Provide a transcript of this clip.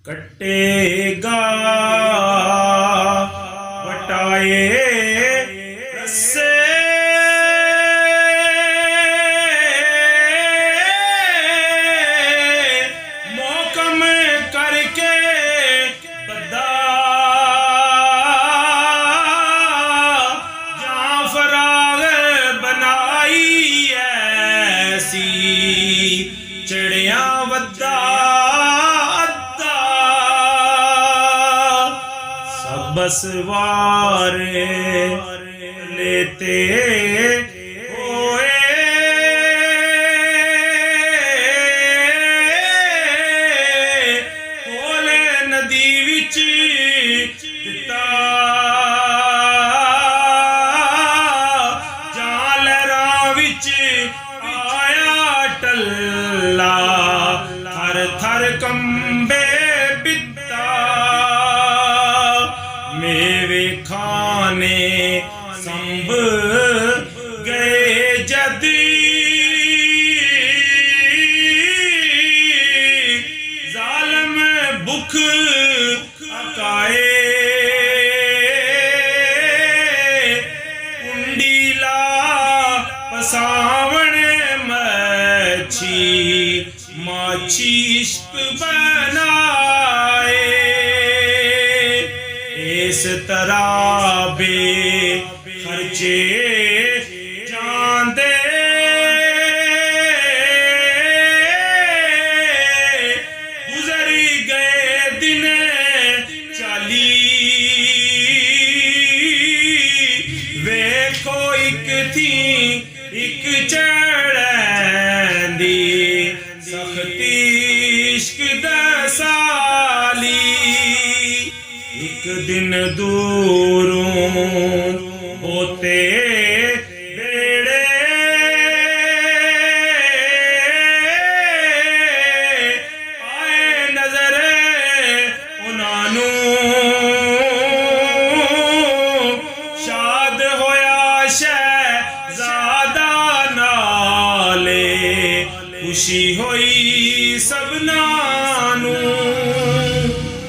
कटेगा बटाए रस्से मोकम करके बदा जहाँ फराग बनाई ऐसी चिड़िया वद्दा बसवारे लेते होए कोले नदी विच दिता जां लहरां विच आया टल्ला थर थर कंबे मेवे खाने संभ गए जदी जालम भुख अकाए कुंडीला पसावण मच्छी माछी इश्क बनाए इस तरह बे खर्चे जांदे गुजर गए दिन चाली वेखो एक थी एक चढ़ी सख्ती इश्क दसाली एक दिन दूरों होते बेड़े आए नजर उन्हानू शाद होया शहजादा नाले खुशी होई सबना